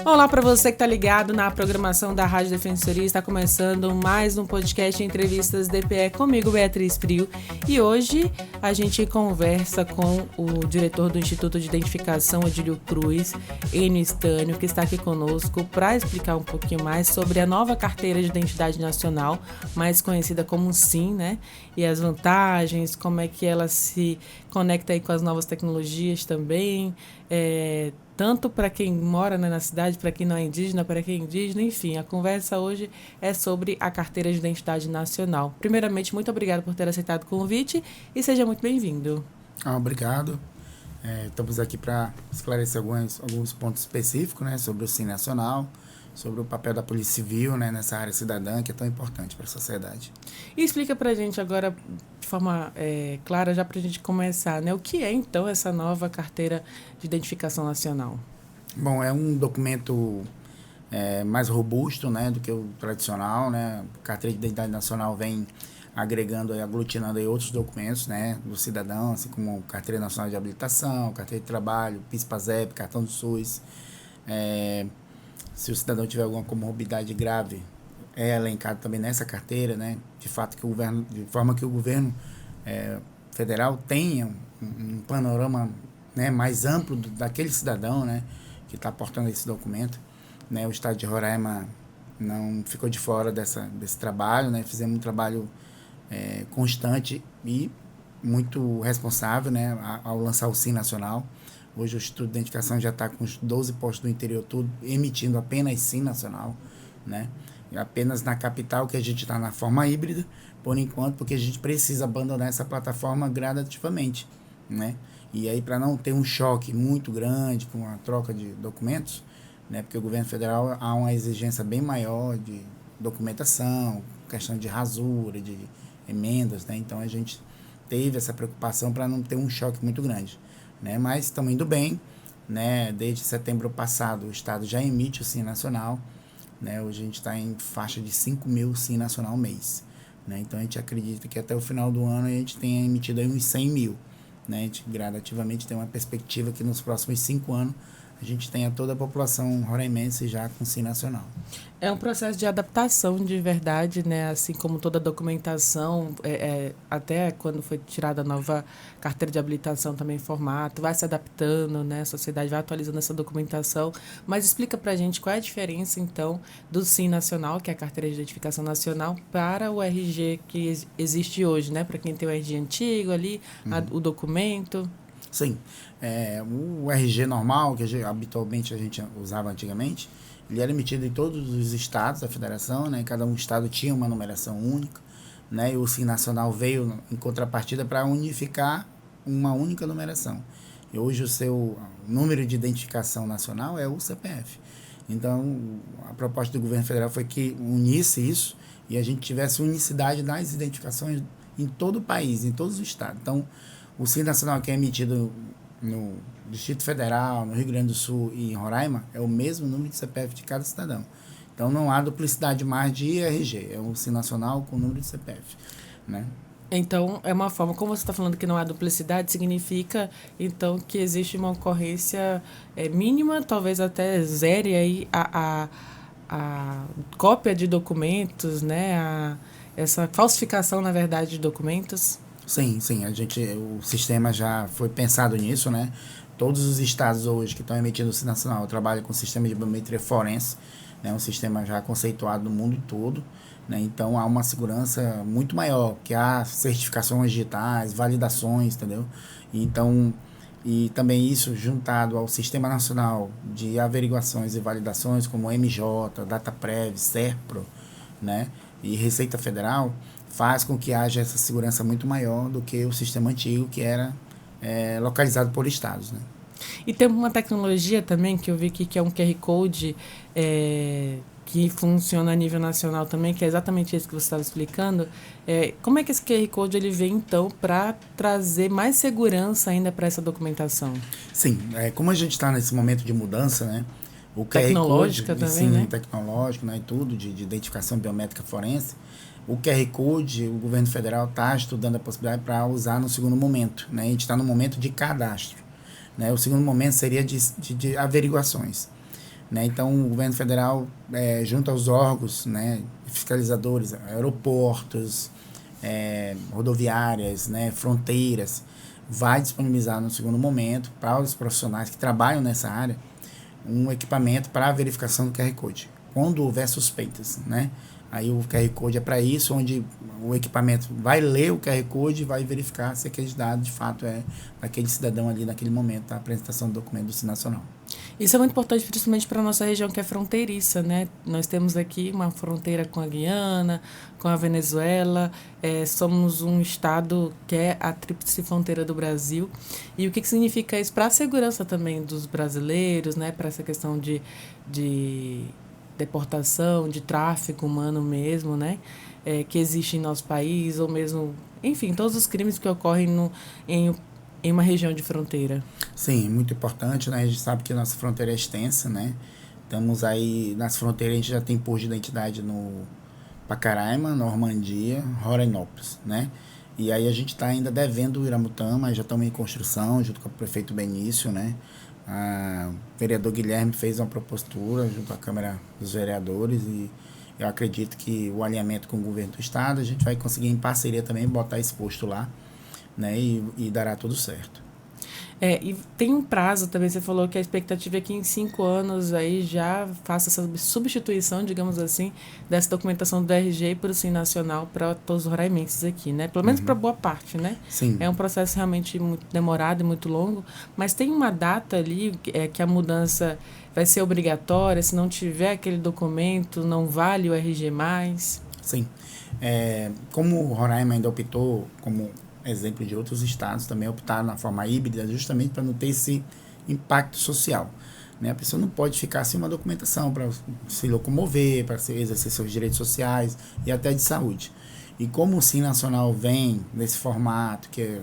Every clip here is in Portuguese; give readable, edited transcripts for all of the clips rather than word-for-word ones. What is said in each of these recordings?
Olá para você que está ligado na programação da Rádio Defensoria. Está começando mais um podcast Entrevistas DPE comigo, Beatriz Frio. E hoje a gente conversa com o diretor do Instituto de Identificação, Odílio Cruz, Enio Stânio, que está aqui conosco para explicar um pouquinho mais sobre a nova Carteira de Identidade Nacional, mais conhecida como SIN, né? E as vantagens, como é que ela se conecta aí com as novas tecnologias também, tanto para quem mora, né, na cidade, para quem não é indígena, para quem é indígena, enfim. A conversa hoje é sobre a Carteira de Identidade Nacional. Primeiramente, muito obrigada por ter aceitado o convite e seja muito bem-vindo. Obrigado. Estamos aqui para esclarecer alguns pontos específicos, né, sobre o SIN Nacional, sobre o papel da Polícia Civil, né, nessa área cidadã que é tão importante para a sociedade. E explica para a gente agora, de forma clara, já para a gente começar, né, o que é, então, essa nova Carteira de Identificação Nacional? Bom, é um documento mais robusto, né, do que o tradicional, né? A Carteira de Identidade Nacional vem agregando e aglutinando aí outros documentos, né, do cidadão, assim como Carteira Nacional de Habilitação, Carteira de Trabalho, PIS/PASEP, Cartão do SUS. Se o cidadão tiver alguma comorbidade grave, é elencado também nessa carteira, né? De fato, de forma que o governo federal tenha um panorama, né, mais amplo daquele cidadão, né, que está portando esse documento, né? O estado de Roraima não ficou de fora desse trabalho, né? Fizemos um trabalho constante e muito responsável, né, ao lançar o SIN Nacional. Hoje o Instituto de Identificação já está com os 12 postos do interior tudo emitindo apenas SIN Nacional, né? E apenas na capital que a gente está na forma híbrida, por enquanto, porque a gente precisa abandonar essa plataforma gradativamente, né? E aí, para não ter um choque muito grande com a troca de documentos, né? Porque o governo federal há uma exigência bem maior de documentação, questão de rasura, de emendas, né? Então a gente teve essa preocupação para não ter um choque muito grande, né? Mas estamos indo bem, né? Desde setembro passado o estado já emite o SIN Nacional, né? Hoje a gente está em faixa de 5.000 SIN Nacional mês, né? Então a gente acredita que até o final do ano a gente tenha emitido aí uns 100.000, né? A gente gradativamente tem uma perspectiva que nos próximos 5 anos a gente tenha toda a população roraimense já com SIN Nacional. É um processo de adaptação de verdade, né? Assim como toda a documentação, até quando foi tirada a nova carteira de habilitação também em formato, vai se adaptando, né? A sociedade vai atualizando essa documentação. Mas explica pra gente qual é a diferença, então, do SIN Nacional, que é a Carteira de Identificação Nacional, para o RG que existe hoje, né? Para quem tem o RG antigo ali, o documento. Sim, o RG normal, que habitualmente a gente usava antigamente, ele era emitido em todos os estados da federação, né? Cada um estado tinha uma numeração única, né? E o SIN Nacional veio em contrapartida para unificar uma única numeração. E hoje o seu número de identificação nacional é o CPF. Então, a proposta do governo federal foi que unisse isso e a gente tivesse unicidade das identificações em todo o país, em todos os estados. Então, o SIN Nacional que é emitido no Distrito Federal, no Rio Grande do Sul e em Roraima é o mesmo número de CPF de cada cidadão. Então não há duplicidade mais de RG, é um SIN Nacional com número de CPF, né? Então, é uma forma, como você está falando que não há duplicidade, significa, então, que existe uma ocorrência mínima, talvez até zere aí a cópia de documentos, né? Essa falsificação, na verdade, de documentos. Sim, o sistema já foi pensado nisso, né? Todos os estados hoje que estão emitindo o SIN Nacional trabalham com o sistema de biometria forense, né? Um sistema já conceituado no mundo todo, né? Então há uma segurança muito maior, que há certificações digitais, validações, entendeu? Então, e também isso juntado ao Sistema Nacional de Averiguações e Validações, como MJ, DataPrev, SERPRO, né? E Receita Federal, faz com que haja essa segurança muito maior do que o sistema antigo, que era localizado por estados, né? E tem uma tecnologia também que eu vi aqui, que é um QR Code que funciona a nível nacional também, que é exatamente isso que você estava explicando. Como é que esse QR Code ele vem, então, para trazer mais segurança ainda para essa documentação? Sim, como a gente está nesse momento de mudança, né? O tecnológica QR Code, também, sim, né? Tecnológico, né? E tudo, de identificação biométrica forense. O QR Code, o governo federal está estudando a possibilidade para usar no segundo momento, né? A gente está no momento de cadastro, né? O segundo momento seria de averiguações. né? Então, o governo federal, junto aos órgãos, né, fiscalizadores, aeroportos, rodoviárias, né, fronteiras, vai disponibilizar no segundo momento para os profissionais que trabalham nessa área um equipamento para a verificação do QR Code, quando houver suspeitas, né? Aí o QR Code é para isso, onde o equipamento vai ler o QR Code e vai verificar se aquele dado de fato é daquele cidadão ali naquele momento da apresentação do documento do Simples Nacional. Isso é muito importante, principalmente para a nossa região que é fronteiriça, né? Nós temos aqui uma fronteira com a Guiana, com a Venezuela, somos um estado que é a tríplice fronteira do Brasil. E o que significa isso para a segurança também dos brasileiros, né? Para essa questão de deportação, de tráfico humano mesmo, né? Que existe em nosso país, ou mesmo, enfim, todos os crimes que ocorrem em uma região de fronteira. Sim, muito importante, né? A gente sabe que a nossa fronteira é extensa, né? Estamos aí, nas fronteiras a gente já tem posto de identidade no Pacaraima, Normandia, Rorainópolis, né? E aí a gente está ainda devendo o Iramutã, mas já estamos em construção, junto com o prefeito Benício, né? O vereador Guilherme fez uma propositura junto à Câmara dos Vereadores e eu acredito que o alinhamento com o governo do estado, a gente vai conseguir em parceria também botar esse posto lá, né? E dará tudo certo. E tem um prazo também, você falou que a expectativa é que em 5 anos aí já faça essa substituição, digamos assim, dessa documentação do RG por Simples Nacional para todos os roraimenses aqui, né? Pelo menos para boa parte, né? Sim. É um processo realmente muito demorado e muito longo, mas tem uma data ali que a mudança vai ser obrigatória, se não tiver aquele documento, não vale o RG mais? Sim. Como o Roraima ainda optou, como exemplo de outros estados também optaram na forma híbrida, justamente para não ter esse impacto social, né? A pessoa não pode ficar sem uma documentação para se locomover, para exercer seus direitos sociais e até de saúde. E como o Simples Nacional vem nesse formato, que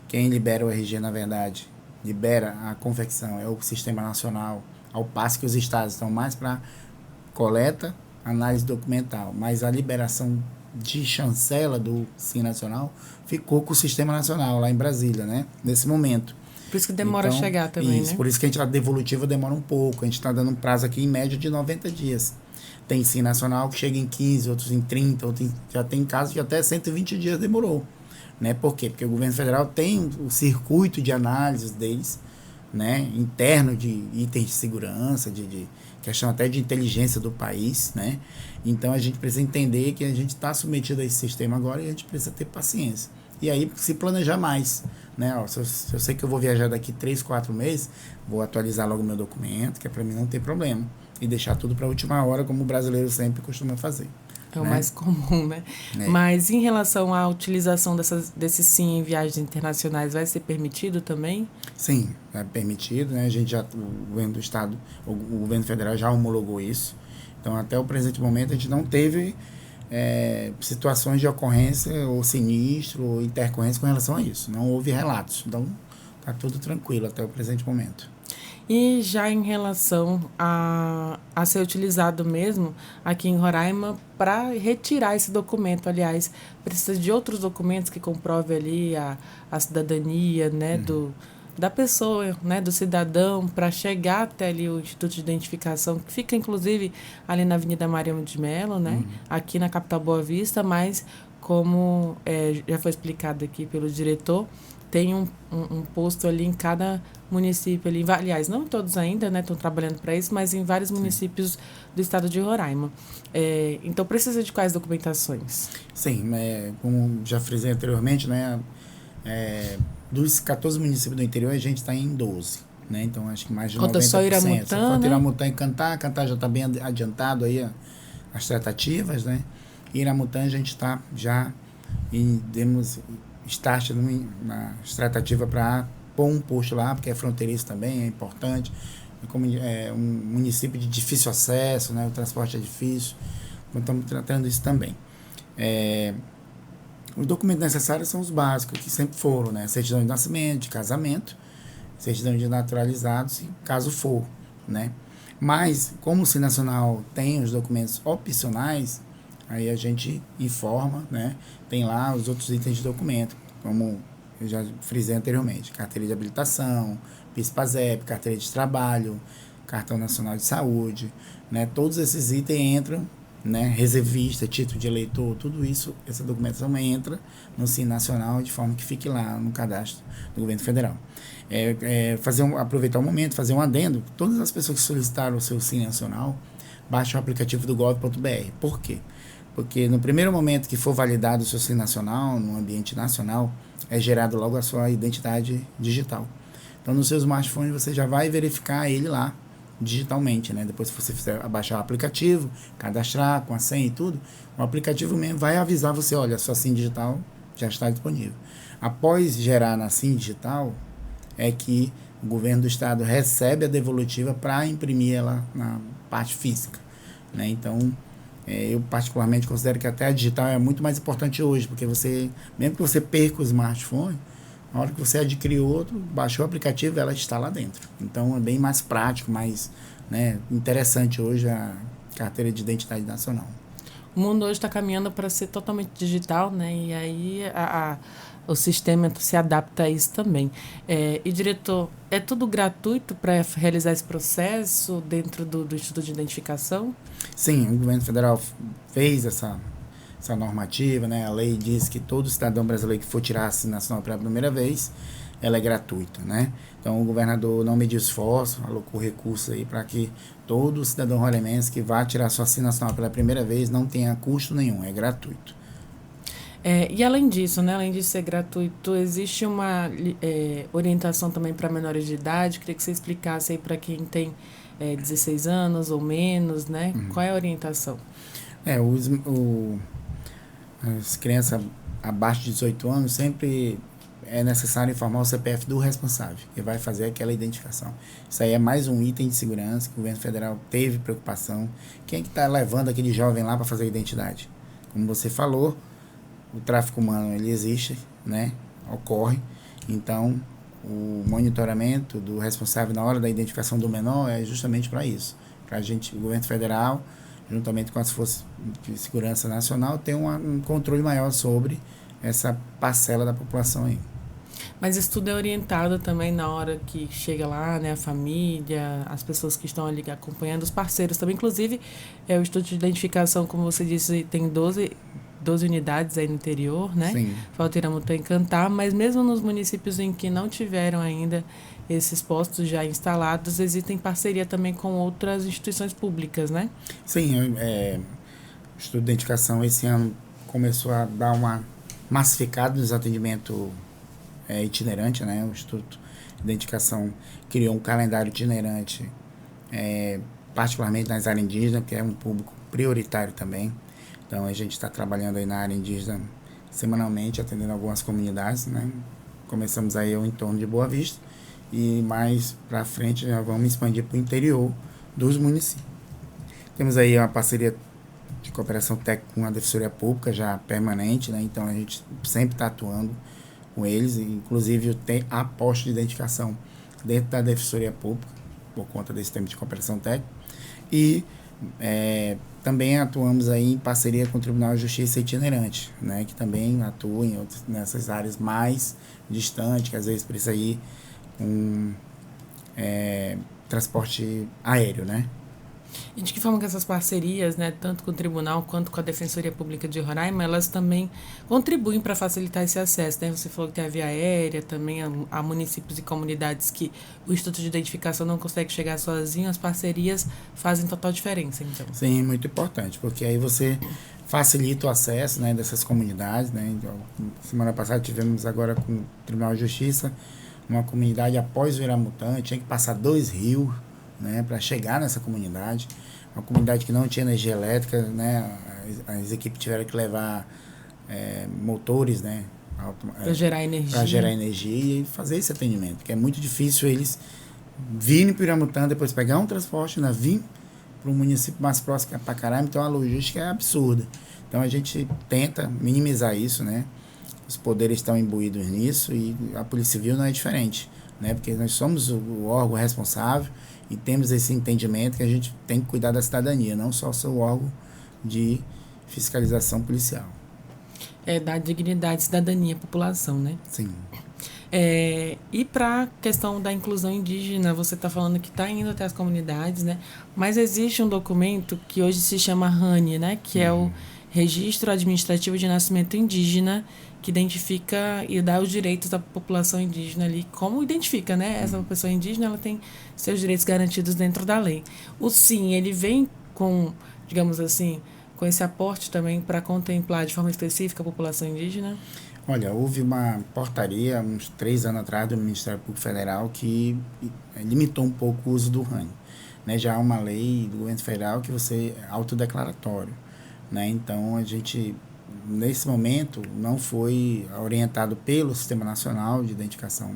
quem libera o RG, na verdade, libera a confecção, é o Sistema Nacional, ao passo que os estados estão mais para coleta, análise documental, mas a liberação de chancela do Simples Nacional ficou com o Sistema Nacional lá em Brasília, né? Nesse momento. Por isso que demora a chegar também, isso, né? Por isso que a devolutiva demora um pouco. A gente está dando um prazo aqui em média de 90 dias. Tem Simples Nacional que chega em 15, outros em 30, já tem casos que até 120 dias demorou, né? Por quê? Porque o governo federal tem o circuito de análise deles, né? Interno de itens de segurança, de questão até de inteligência do país, né? Então a gente precisa entender que a gente está submetido a esse sistema agora e a gente precisa ter paciência. E aí se planejar mais, né? Se eu sei que eu vou viajar daqui 3, 4 meses, vou atualizar logo meu documento, que é para mim não ter problema. E deixar tudo para a última hora, como o brasileiro sempre costuma fazer. É o mais comum, né? Mas em relação à utilização desse SIM em viagens internacionais, vai ser permitido também? Sim, é permitido, né? O governo do estado, o governo federal já homologou isso. Então, até o presente momento, a gente não teve situações de ocorrência ou sinistro ou intercorrência com relação a isso. Não houve relatos. Então, está tudo tranquilo até o presente momento. E já em relação a ser utilizado mesmo aqui em Roraima para retirar esse documento, aliás, precisa de outros documentos que comprovem ali a cidadania, né, da pessoa, né, do cidadão, para chegar até ali o Instituto de Identificação, que fica inclusive ali na Avenida Mariano de Mello, né, aqui na capital Boa Vista, mas como já foi explicado aqui pelo diretor, tem um posto ali em cada município ali, aliás, não todos ainda, né, estão trabalhando para isso, mas em vários municípios do estado de Roraima. Então, precisa de quais documentações? Sim, como já frisei anteriormente, né, dos 14 municípios do interior, a gente está em 12, né, então acho que mais de 90%. Conta só Iramutã, só falta Iramutã e Cantá já está bem adiantado aí as tratativas, né, e Iramutã a gente está já e demos start na tratativa para pôr um posto lá, porque é fronteiriço também, é importante, como é um município de difícil acesso, né, o transporte é difícil, então estamos tratando isso também. Os documentos necessários são os básicos, que sempre foram, né, certidão de nascimento, de casamento, certidão de naturalizados, caso for, né. Mas, como o Simples Nacional tem os documentos opcionais, aí a gente informa, né, tem lá os outros itens de documento, como eu já frisei anteriormente, carteira de habilitação, PIS-PASEP, carteira de trabalho, Cartão Nacional de Saúde, né? Todos esses itens entram, né? Reservista, título de eleitor, tudo isso, essa documentação entra no SIM Nacional de forma que fique lá no cadastro do governo federal. Aproveitar o momento, fazer um adendo. Todas as pessoas que solicitaram o seu SIM Nacional, baixem o aplicativo do gov.br. Por quê? Porque no primeiro momento que for validado o seu SIM Nacional, no ambiente nacional, é gerado logo a sua identidade digital. Então, no seu smartphone, você já vai verificar ele lá, digitalmente, né? Depois que você fizer baixar o aplicativo, cadastrar com a senha e tudo, o aplicativo mesmo vai avisar você, olha, a sua SIM digital já está disponível. Após gerar na SIM digital, é que o governo do estado recebe a devolutiva para imprimir ela na parte física, né? Então, eu particularmente considero que até a digital é muito mais importante hoje, porque você, mesmo que você perca o smartphone, na hora que você adquire outro, baixou o aplicativo, ela está lá dentro. Então é bem mais prático, mais, né, interessante hoje a carteira de identidade nacional. O mundo hoje está caminhando para ser totalmente digital, né? E aí o sistema se adapta a isso também. E, diretor, é tudo gratuito para realizar esse processo dentro do Instituto de Identificação? Sim, o governo federal fez essa normativa, né? A lei diz que todo cidadão brasileiro que for tirar a SIM Nacional pela primeira vez, ela é gratuita, né? Então, o governador não mediu esforço, alocou recursos aí para que todo cidadão roraimense que vá tirar sua SIM Nacional pela primeira vez não tenha custo nenhum, é gratuito. E além disso, né, além de ser gratuito, existe uma orientação também para menores de idade? Queria que você explicasse aí para quem tem 16 anos ou menos, né? Qual é a orientação? As crianças abaixo de 18 anos sempre é necessário informar o CPF do responsável, que vai fazer aquela identificação. Isso aí é mais um item de segurança que o governo federal teve preocupação. Quem é que está levando aquele jovem lá para fazer a identidade? Como você falou, o tráfico humano ele existe, né? Ocorre. Então, o monitoramento do responsável na hora da identificação do menor é justamente para isso. Para a gente, o governo federal, juntamente com as forças de segurança nacional, ter um controle maior sobre essa parcela da população aí. Mas isso tudo é orientado também na hora que chega lá, né, a família, as pessoas que estão ali acompanhando, os parceiros também. Inclusive, o Instituto de Identificação, como você disse, tem 12 unidades aí no interior, né? Sim. Falta Iramutã e Cantá, mas mesmo nos municípios em que não tiveram ainda esses postos já instalados, existem parceria também com outras instituições públicas, né? Sim, o Instituto de Identificação esse ano começou a dar uma massificada nos atendimentos itinerante, né? O Instituto de Identificação criou um calendário itinerante, particularmente nas áreas indígenas, que é um público prioritário também. Então, a gente está trabalhando aí na área indígena semanalmente, atendendo algumas comunidades, né? Começamos aí ao entorno de Boa Vista e mais para frente já vamos expandir para o interior dos municípios. Temos aí uma parceria de cooperação técnica com a Defensoria Pública já permanente, né? Então, a gente sempre está atuando com eles, inclusive tem a posta de identificação dentro da Defensoria Pública, por conta desse tema de cooperação técnica. E também atuamos aí em parceria com o Tribunal de Justiça Itinerante, né, que também atua nessas áreas mais distantes, que às vezes precisa ir com transporte aéreo, né? E de que forma que essas parcerias, né, tanto com o Tribunal quanto com a Defensoria Pública de Roraima, elas também contribuem para facilitar esse acesso, né? Você falou que tem a via aérea, também há municípios e comunidades que o Instituto de Identificação não consegue chegar sozinho, as parcerias fazem total diferença, então. Sim, muito importante, porque aí você facilita o acesso, né, dessas comunidades, né? Então, semana passada tivemos agora com o Tribunal de Justiça uma comunidade após o Iramutã, tinha que passar 2 rios, né, para chegar nessa comunidade, uma comunidade que não tinha energia elétrica, né, as equipes tiveram que levar motores, né, para gerar energia e fazer esse atendimento, que é muito difícil eles virem para o Iramutã, depois pegar um transporte, né, vir para um município mais próximo que é Pacaraima, então a logística é absurda. Então a gente tenta minimizar isso, né, os poderes estão imbuídos nisso e a Polícia Civil não é diferente, né, porque nós somos o órgão responsável e temos esse entendimento que a gente tem que cuidar da cidadania, não só o órgão de fiscalização policial. Dar dignidade, cidadania à população, né? Sim. E para a questão da inclusão indígena, você está falando que está indo até as comunidades, né? Mas existe um documento que hoje se chama RANI, né? Que é o Registro Administrativo de Nascimento Indígena, que identifica e dá os direitos da população indígena ali. Como identifica, né? Essa pessoa indígena, ela tem seus direitos garantidos dentro da lei. O SIM, ele vem com, digamos assim, com esse aporte também para contemplar de forma específica a população indígena? Olha, houve uma portaria, uns 3 anos atrás, do Ministério Público Federal que limitou um pouco o uso do RANI. Né? Já há uma lei do governo federal que você é autodeclaratório. Né? Então, a gente, nesse momento, não foi orientado pelo Sistema Nacional de Identificação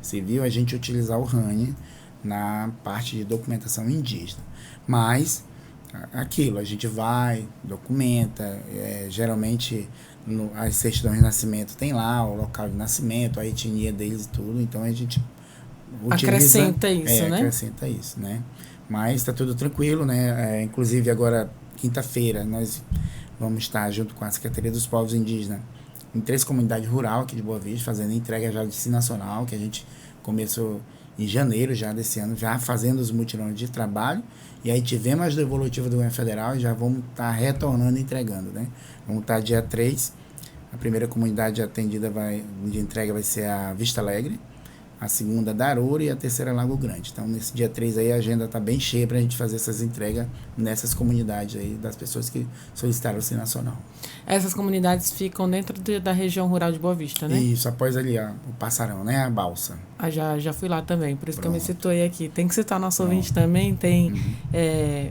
Civil a gente utilizar o RANI na parte de documentação indígena. Mas, aquilo, a gente vai, documenta, geralmente as certidões de nascimento tem lá o local de nascimento, a etnia deles e tudo, então a gente acrescenta isso, né? Acrescenta isso, né? Mas está tudo tranquilo, né? Inclusive agora, quinta-feira, nós vamos estar junto com a Secretaria dos Povos Indígenas em 3 comunidades rurais aqui de Boa Vista, fazendo entrega já de Sim Nacional, que a gente começou em janeiro já desse ano, já fazendo os mutirões de trabalho, e aí tivemos as devolutivas do governo federal e já vamos estar retornando e entregando, né? Vamos estar dia 3, a primeira comunidade atendida de entrega vai ser a Vista Alegre, a segunda Daroura e a terceira Lago Grande. Então, nesse dia 3 aí, a agenda está bem cheia para a gente fazer essas entregas nessas comunidades aí, das pessoas que solicitaram o Sim Nacional. Essas comunidades ficam dentro da região rural de Boa Vista, né? Isso, após ali, ó, o Passarão, né? A Balsa. Já fui lá também, por isso Pronto. que eu me situei aqui. Tem que citar nosso ouvinte também, tem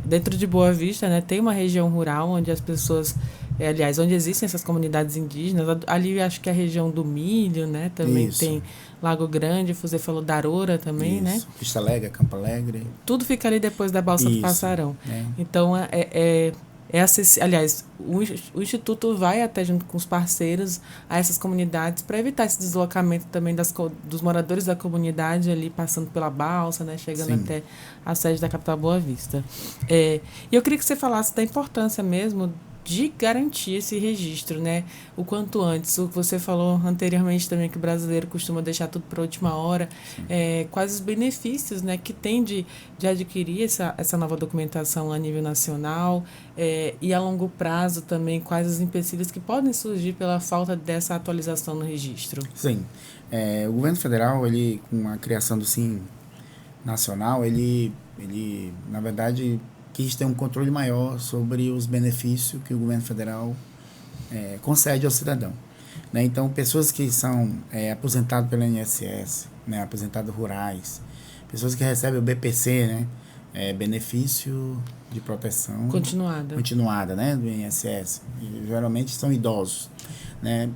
dentro de Boa Vista, né? Tem uma região rural onde as pessoas... aliás, onde existem essas comunidades indígenas, ali acho que é a região do Milho, né? Também Isso. tem Lago Grande, você falou Daroura também, Isso. né? Vista Alegre, Campo Alegre. Tudo fica ali depois da Balsa do Passarão. É. Então, aliás, o Instituto vai até junto com os parceiros a essas comunidades para evitar esse deslocamento também dos moradores da comunidade ali passando pela balsa, né, chegando Sim. até a sede da capital Boa Vista. E eu queria que você falasse da importância mesmo de garantir esse registro, né? O quanto antes. O que você falou anteriormente também, que o brasileiro costuma deixar tudo para a última hora. Quais os benefícios, né, que tem de adquirir essa nova documentação a nível nacional, e a longo prazo também, quais os empecilhos que podem surgir pela falta dessa atualização no registro? Sim. O governo federal, ele, com a criação do Sim Nacional, ele na verdade, quis ter um controle maior sobre os benefícios que o governo federal concede ao cidadão. Né? Então, pessoas que são aposentadas pelo INSS, né? Aposentados rurais, pessoas que recebem o BPC, né? Benefício de proteção continuada, né? Do INSS, e, geralmente são idosos, né?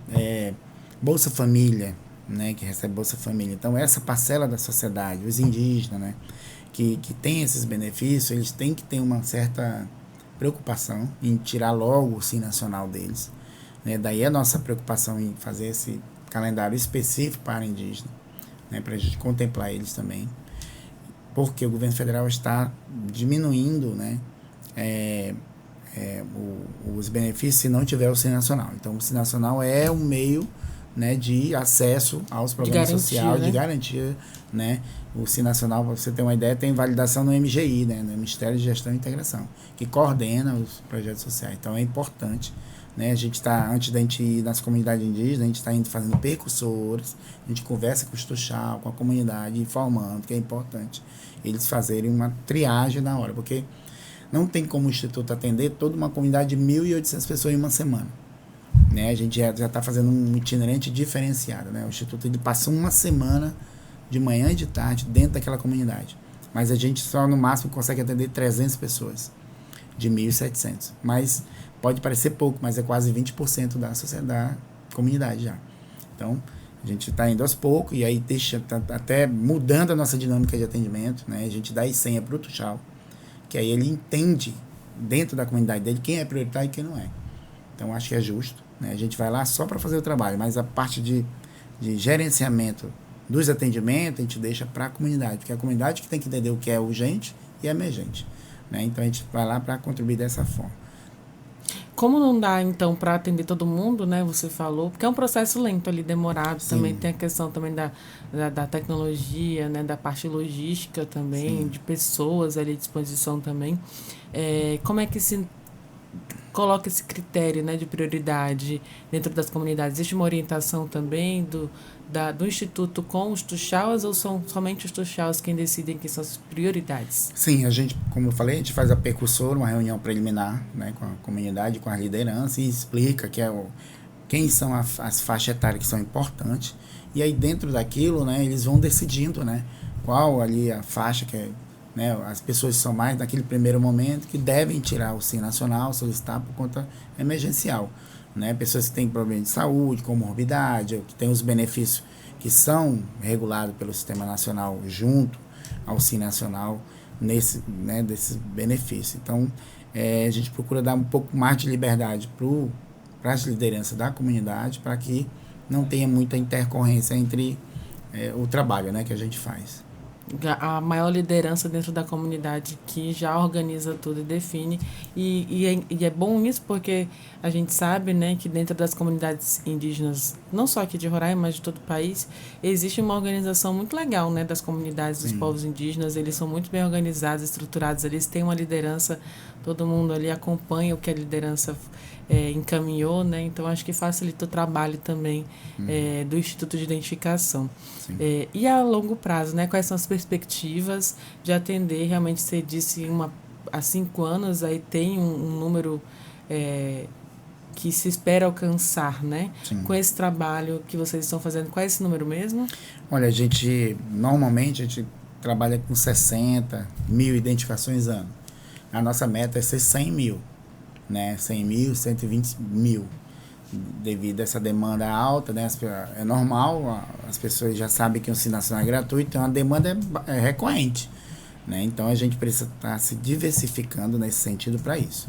Bolsa Família, né? Que recebe Bolsa Família. Então, essa parcela da sociedade, os indígenas, né? Que tem esses benefícios, eles têm que ter uma certa preocupação em tirar logo o Sim Nacional deles. Né? Daí a nossa preocupação em fazer esse calendário específico para indígena, né? Para a gente contemplar eles também. Porque o governo federal está diminuindo, né? Os benefícios se não tiver o Sim Nacional. Então, o Sim Nacional é um meio, né, de acesso aos programas sociais, né? De garantia, né? O Sim Nacional, para você ter uma ideia, tem validação no MGI, né, no Ministério de Gestão e Integração, que coordena os projetos sociais. Então, é importante, né? A gente está, antes da gente ir nas comunidades indígenas, a gente está indo fazendo percussores, a gente conversa com os Tuxal, com a comunidade, informando que é importante eles fazerem uma triagem na hora, porque não tem como o Instituto atender toda uma comunidade de 1.800 pessoas em uma semana. Né? A gente já está fazendo um itinerante diferenciado. Né? O Instituto ele passa uma semana de manhã e de tarde dentro daquela comunidade. Mas a gente só no máximo consegue atender 300 pessoas de 1.700. Mas pode parecer pouco, mas é quase 20% da sociedade, da comunidade já. Então, a gente está indo aos poucos e aí tá até mudando a nossa dinâmica de atendimento. Né? A gente dá a senha para o Tuxal, que aí ele entende dentro da comunidade dele quem é prioritário e quem não é. Então, acho que é justo. Né? A gente vai lá só para fazer o trabalho, mas a parte de gerenciamento dos atendimentos a gente deixa para a comunidade, porque é a comunidade que tem que entender o que é urgente e emergente. Né? Então, a gente vai lá para contribuir dessa forma. como não dá, então, para atender todo mundo, né? Você falou, porque é um processo lento ali, demorado. Sim. Também tem a questão também da tecnologia, né? Da parte logística também, sim, de pessoas ali à disposição também. Como é que se coloca esse critério, né, de prioridade dentro das comunidades? Existe uma orientação também do Instituto com os tuxaus, ou são somente os tuxaus quem decidem que são as prioridades? Sim, a gente, como eu falei, a gente faz a percussora, uma reunião preliminar, né, com a comunidade, com a liderança, e explica quem são as faixas etárias que são importantes, e aí dentro daquilo, né, eles vão decidindo, né, qual ali a faixa que é, né, as pessoas são mais naquele primeiro momento que devem tirar o SIM nacional, solicitar por conta emergencial, né, pessoas que têm problema de saúde, comorbidade, ou que têm os benefícios que são regulados pelo Sistema Nacional junto ao SIM nacional nesse, né, desses benefícios. Então, a gente procura dar um pouco mais de liberdade para as lideranças da comunidade, para que não tenha muita intercorrência entre o trabalho, né, que a gente faz. A maior liderança dentro da comunidade que já organiza tudo e define, e é bom isso porque a gente sabe, né, que dentro das comunidades indígenas, não só aqui de Roraima, mas de todo o país, existe uma organização muito legal, né, das comunidades, dos povos indígenas. Eles são muito bem organizados, estruturados, eles têm uma liderança, todo mundo ali acompanha o que a liderança encaminhou, né? Então acho que facilita o trabalho também do Instituto de Identificação. E a longo prazo, né? Quais são as perspectivas de atender? Realmente você disse há 5 anos, aí tem um número que se espera alcançar, né? Sim. Com esse trabalho que vocês estão fazendo, qual é esse número mesmo? Olha, normalmente a gente trabalha com 60 mil identificações ano. A nossa meta é ser 100 mil. Né, 100 mil, 120 mil, devido a essa demanda alta, né, é normal, as pessoas já sabem que o SIM nacional é gratuito, então a demanda é recorrente, né, então a gente precisa estar se diversificando nesse sentido para isso.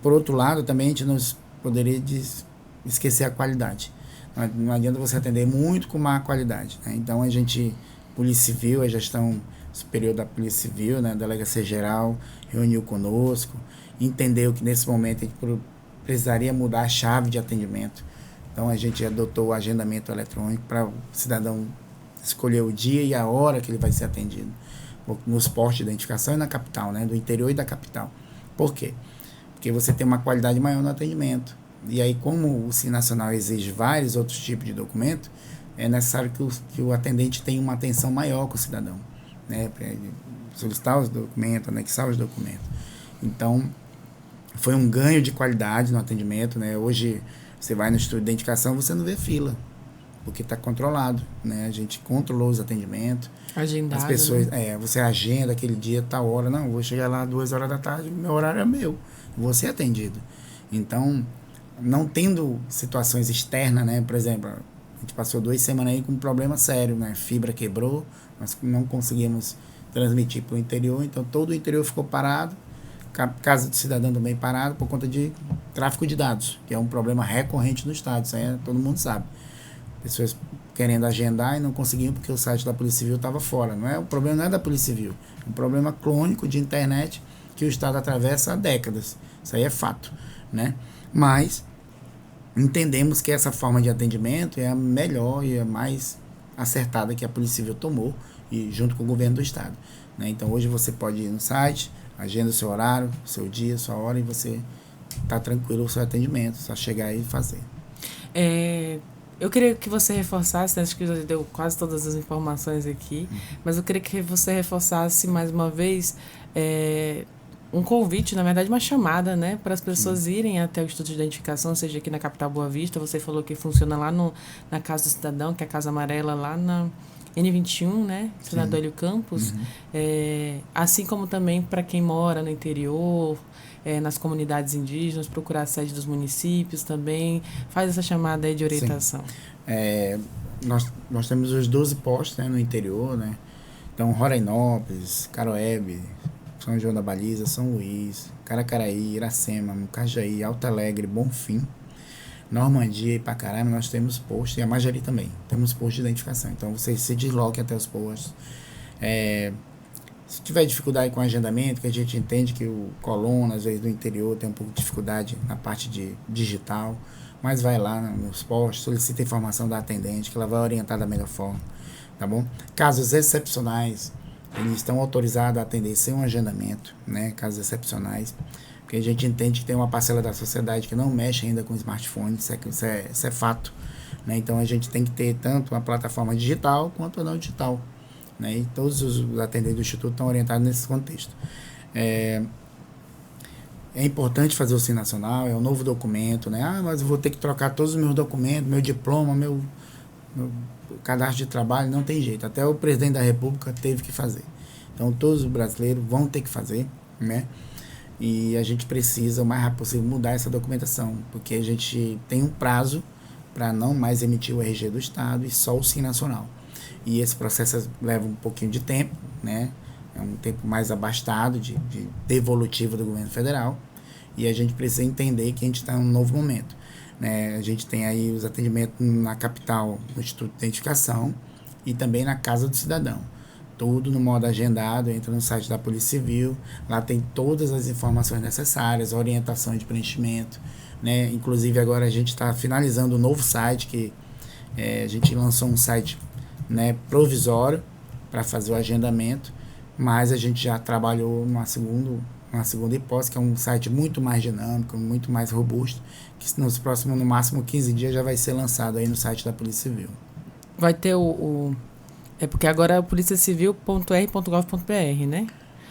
Por outro lado, também a gente não poderia esquecer a qualidade, não adianta você atender muito com má qualidade, né, então a gente, Polícia Civil, a gestão superior da Polícia Civil, né, a Delegacia Geral, reuniu conosco, entendeu que nesse momento a gente precisaria mudar a chave de atendimento. Então a gente adotou o agendamento eletrônico para o cidadão escolher o dia e a hora que ele vai ser atendido nos postos de identificação e na capital, né, do interior e da capital. Por quê? Porque você tem uma qualidade maior no atendimento. E aí, como o SIM nacional exige vários outros tipos de documento, é necessário que o atendente tenha uma atenção maior com o cidadão, né, para ele solicitar os documentos, anexar os documentos. Então, foi um ganho de qualidade no atendimento, né? Hoje, você vai no Instituto de Identificação, você não vê fila, porque está controlado, né? A gente controlou os atendimentos. Agendado, as pessoas, né? Você agenda aquele dia, tal hora. Não, vou chegar lá 2 horas da tarde, meu horário é meu, vou ser atendido. Então, não tendo situações externas, né? Por exemplo, a gente passou 2 semanas aí com um problema sério, né? Fibra quebrou, nós não conseguimos transmitir para o interior, então todo o interior ficou parado. Casa do cidadão também parado por conta de tráfico de dados, que é um problema recorrente no estado, isso aí todo mundo sabe. Pessoas querendo agendar e não conseguiam porque o site da Polícia Civil estava fora. O problema não é da Polícia Civil, é um problema crônico de internet que o estado atravessa há décadas. Isso aí é fato, né? Mas entendemos que essa forma de atendimento é a melhor e a mais acertada que a Polícia Civil tomou, e junto com o governo do estado, né? Então hoje você pode ir no site, agenda o seu horário, o seu dia, a sua hora, e você está tranquilo o seu atendimento, só chegar aí e fazer. Eu queria que você reforçasse, acho que já deu quase todas as informações aqui, mas eu queria que você reforçasse mais uma vez um convite, na verdade uma chamada, né, para as pessoas irem até o Instituto de Identificação, seja aqui na capital Boa Vista. Você falou que funciona lá na Casa do Cidadão, que é a Casa Amarela, lá na N21, né? Senador Hélio Campos. Assim como também para quem mora no interior, nas comunidades indígenas, procurar a sede dos municípios também. Faz essa chamada aí de orientação. Nós temos os 12 postos, né, no interior, né? Então, Rorainópolis, Caroebe, São João da Baliza, São Luís, Caracaraí, Iracema, Mucajaí, Alto Alegre, Bonfim, Normandia e Pacaraima, nós temos posto, e a Majari também, temos posto de identificação. Então, você se desloque até os postos. Se tiver dificuldade com agendamento, que a gente entende que o colono, às vezes do interior, tem um pouco de dificuldade na parte de digital, mas vai lá nos postos, solicita informação da atendente, que ela vai orientar da melhor forma, tá bom? Casos excepcionais, eles estão autorizados a atender sem um agendamento, né? Casos excepcionais, porque a gente entende que tem uma parcela da sociedade que não mexe ainda com smartphone, isso é fato, né? Então a gente tem que ter tanto uma plataforma digital quanto a não digital, né? E todos os atendentes do Instituto estão orientados nesse contexto. É importante fazer o SIM Nacional, é um novo documento, né? Mas eu vou ter que trocar todos os meus documentos, meu diploma, meu cadastro de trabalho, não tem jeito. Até o presidente da República teve que fazer. Então todos os brasileiros vão ter que fazer, né? E a gente precisa, o mais rápido possível, mudar essa documentação, porque a gente tem um prazo para não mais emitir o RG do Estado e só o SIM Nacional. E esse processo leva um pouquinho de tempo, né? É um tempo mais abastado de devolutivo do governo federal, e a gente precisa entender que a gente está em um novo momento, né? A gente tem aí os atendimentos na capital, no Instituto de Identificação, e também na Casa do Cidadão. Tudo no modo agendado, entra no site da Polícia Civil, lá tem todas as informações necessárias, orientação de preenchimento, né? Inclusive agora a gente está finalizando um novo site, que a gente lançou um site, né, provisório para fazer o agendamento, mas a gente já trabalhou numa segunda hipótese, que é um site muito mais dinâmico, muito mais robusto, que nos próximos, no máximo 15 dias, já vai ser lançado aí no site da Polícia Civil. Vai ter é porque agora é policiacivil.r.gov.br, né?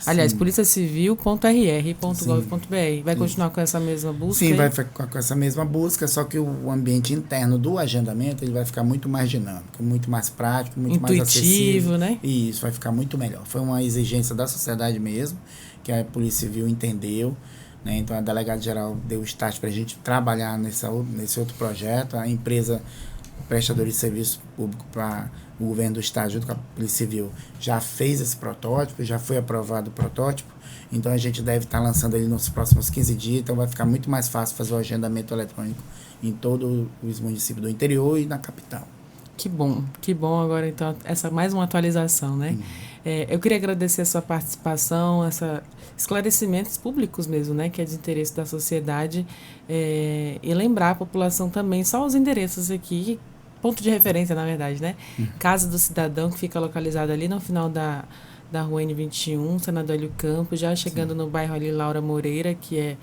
Aliás, policiacivil.rr.gov.br. Vai continuar com essa mesma busca? Sim, vai ficar com essa mesma busca, só que o ambiente interno do agendamento ele vai ficar muito mais dinâmico, muito mais prático, muito mais acessível, né? E isso vai ficar muito melhor. Foi uma exigência da sociedade mesmo, que a Polícia Civil entendeu, né? Então a delegada-geral deu o start para a gente trabalhar nesse outro projeto. A empresa prestadora de serviço público para o governo do estado, junto com a Polícia Civil, já fez esse protótipo, já foi aprovado o protótipo, então a gente deve estar lançando ele nos próximos 15 dias, então vai ficar muito mais fácil fazer o agendamento eletrônico em todos os municípios do interior e na capital. Que bom agora, então, essa mais uma atualização, né? Eu queria agradecer a sua participação, esclarecimentos públicos mesmo, né? Que é de interesse da sociedade, e lembrar a população também, só os endereços aqui, ponto de referência, na verdade, né? Casa do Cidadão, que fica localizada ali no final da rua N21, Senador Hélio Campos, já chegando no bairro ali Laura Moreira, que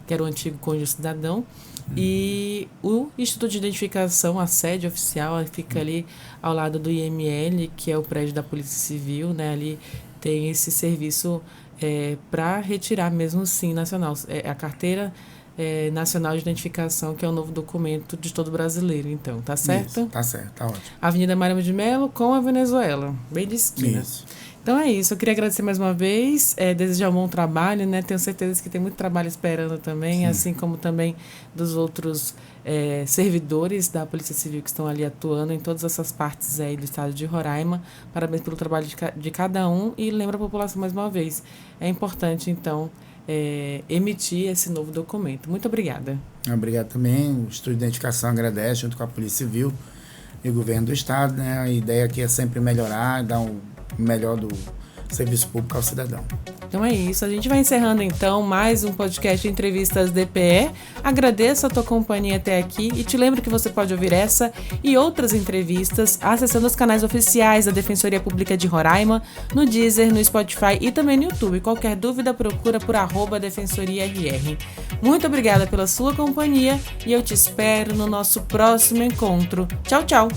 era o antigo Cônjuge Cidadão. E o Instituto de Identificação, a sede oficial, fica ali ao lado do IML, que é o prédio da Polícia Civil, né? Ali tem esse serviço para retirar mesmo o SIM Nacional, a carteira Nacional de Identificação, que é o novo documento de todo brasileiro, então, tá certo? Isso, tá certo, tá ótimo. Avenida Mariano de Melo com a Venezuela, bem de esquina. Isso. Então é isso, eu queria agradecer mais uma vez, desejar um bom trabalho, né? Tenho certeza que tem muito trabalho esperando também, sim, assim como também dos outros servidores da Polícia Civil que estão ali atuando em todas essas partes aí do estado de Roraima. Parabéns pelo trabalho de cada um, e lembra a população mais uma vez, é importante então emitir esse novo documento. Muito obrigada. Obrigado também, o Instituto de Identificação agradece, junto com a Polícia Civil e o Governo do Estado, né? A ideia aqui é sempre melhorar, dar um melhor do serviço público ao cidadão. Então é isso, a gente vai encerrando então mais um podcast de entrevistas DPE. Agradeço a tua companhia até aqui e te lembro que você pode ouvir essa e outras entrevistas acessando os canais oficiais da Defensoria Pública de Roraima, no Deezer, no Spotify e também no YouTube. Qualquer dúvida, procura por @DefensoriaRR. Muito obrigada pela sua companhia e eu te espero no nosso próximo encontro. Tchau, tchau!